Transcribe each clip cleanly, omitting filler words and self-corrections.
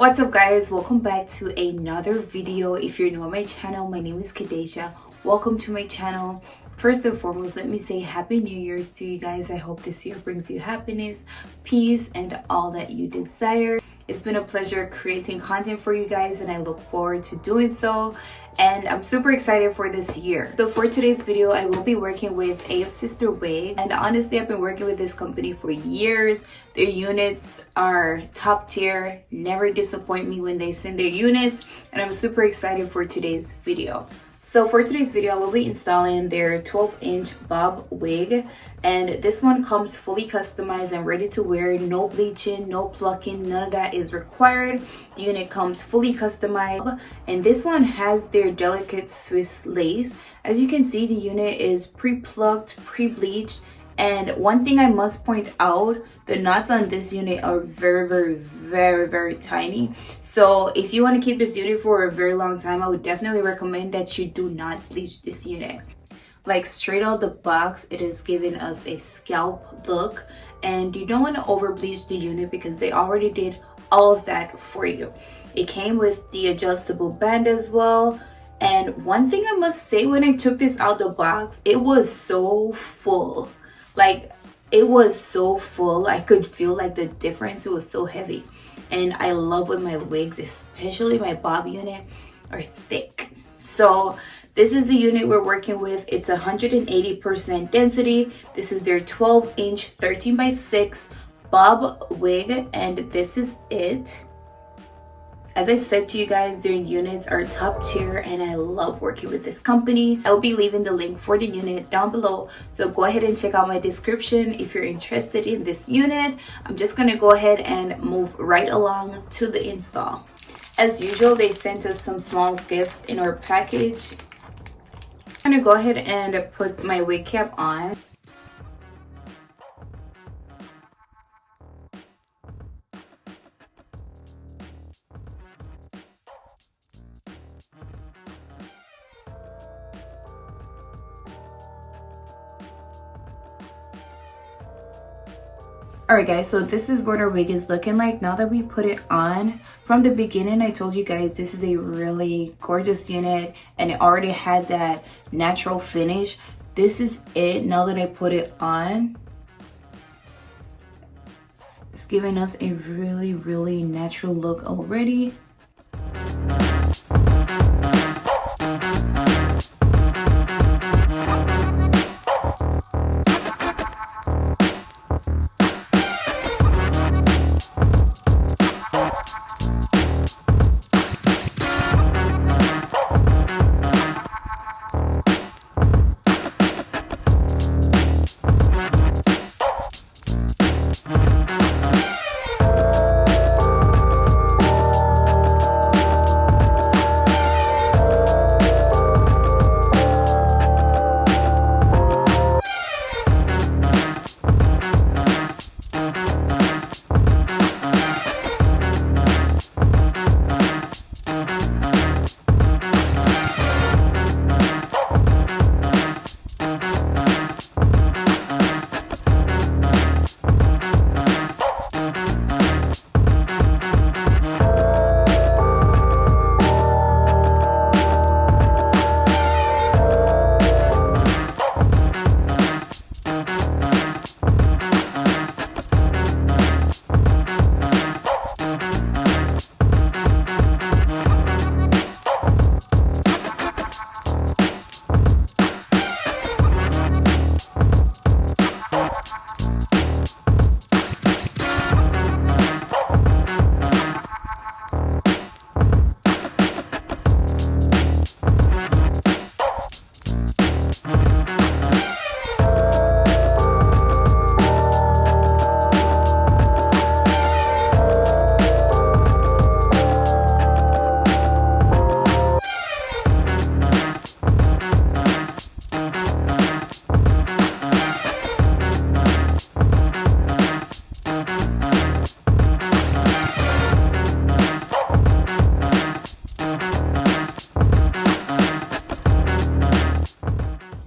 What's up guys, welcome back to another video. If you're new on my channel, my name is Kadesha. Welcome to my channel. First and foremost, let me say happy new year's to you guys. I hope this year brings you happiness, peace, and all that you desire. It's been a pleasure creating content for you guys and I look forward to doing so, and I'm super excited for this year. So for today's video, I will be working with Afsisterwig, and honestly I've been working with this company for years. Their units are top tier, never disappoint me when they send their units, and I'm super excited for today's video. So for today's video, I will be installing their 12-inch Bob Wig, and this one comes fully customized and ready to wear. No bleaching, no plucking, none of that is required. The unit comes fully customized, and this one has their delicate Swiss lace. As you can see, the unit is pre-plucked, pre-bleached, and one thing I must point out, the knots on this unit are very tiny. So if you want to keep this unit for a very long time, I would definitely recommend that you do not bleach this unit. Like straight out the box, it is giving us a scalp look, and you don't want to over bleach the unit because they already did all of that for you. It came with the adjustable band as well. And one thing I must say, when I took this out the box, it was so full. Like, it was so full. I could feel like the difference. It was so heavy. And I love when my wigs, especially my bob unit, are thick. So this is the unit we're working with. It's 180% density. This is their 12-inch 13x6 bob wig, and this is it. As I said to you guys, their units are top tier and I love working with this company. I will be leaving the link for the unit down below, so go ahead and check out my description if you're interested in this unit. I'm just gonna go ahead and move right along to the install. As usual, they sent us some small gifts in our package. I'm gonna go ahead and put my wig cap on. Alright guys, so this is what our wig is looking like now that we put it on. From the beginning, I told you guys this is a really gorgeous unit and it already had that natural finish. This is it now that I put it on. It's giving us a really natural look already.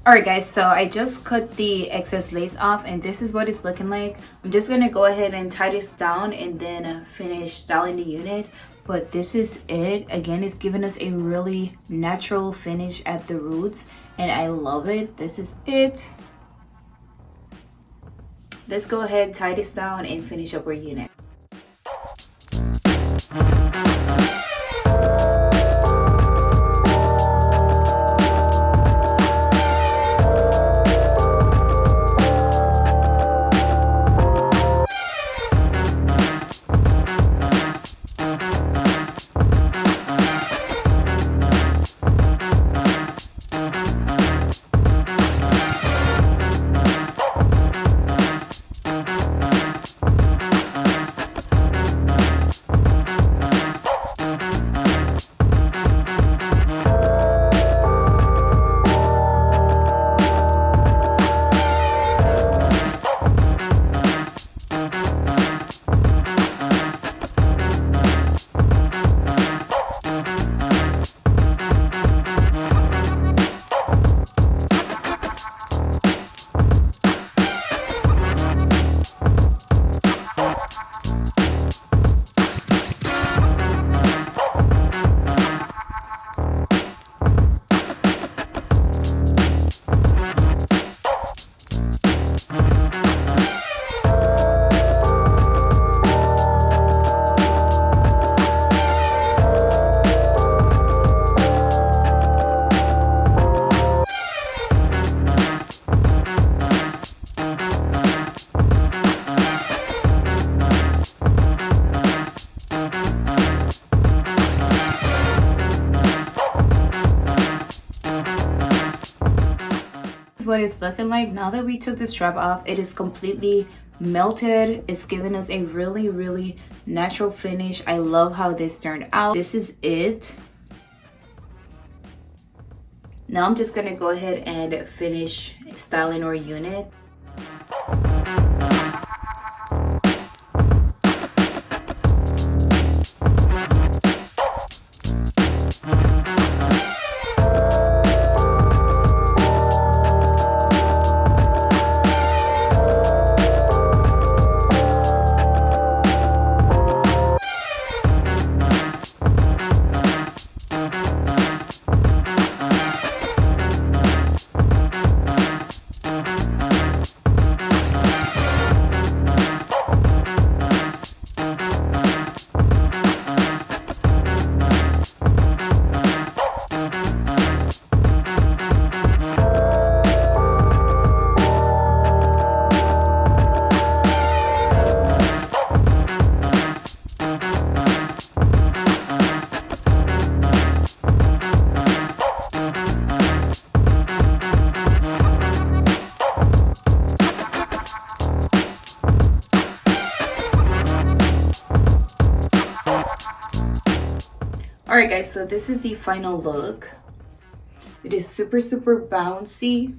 Alright guys, so I just cut the excess lace off and this is what it's looking like. I'm just going to go ahead and tie this down and then finish styling the unit. but this is it. Again, it's giving us a really natural finish at the roots, and I love it. This is it. Let's go ahead, tie this down, and finish up our unit. What it's looking like now that we took the strap off. It is completely melted. It's giving us a really natural finish. I love how this turned out. This is it. Now I'm just gonna go ahead and finish styling our unit. Alright guys, so this is the final look. It is super bouncy.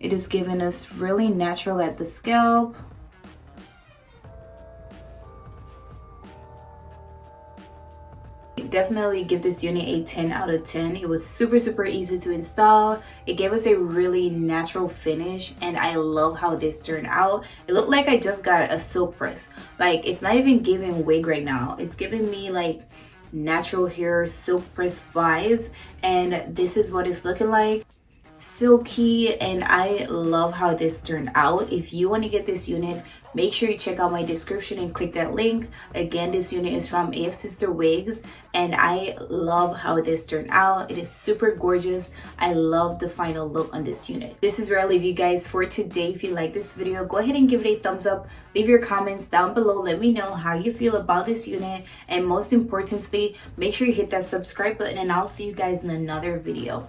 It is giving us really natural at the scalp. Definitely give this unit a 10 out of 10. It was super easy to install. It gave us a really natural finish, and I love how this turned out. It looked like I just got a silk press. Like, it's not even giving wig right now. It's giving me like natural hair silk press vibes, and this is what it's looking like. Silky, and I love how this turned out. If you want to get this unit, make sure you check out my description and click that link. Again, this unit is from Afsisterwig, and I love how this turned out. It is super gorgeous. I love the final look on this unit. This is where I leave you guys for today. If you like this video, go ahead and give it a thumbs up. Leave your comments down below. Let me know how you feel about this unit, and most importantly, make sure you hit that subscribe button, and I'll see you guys in another video.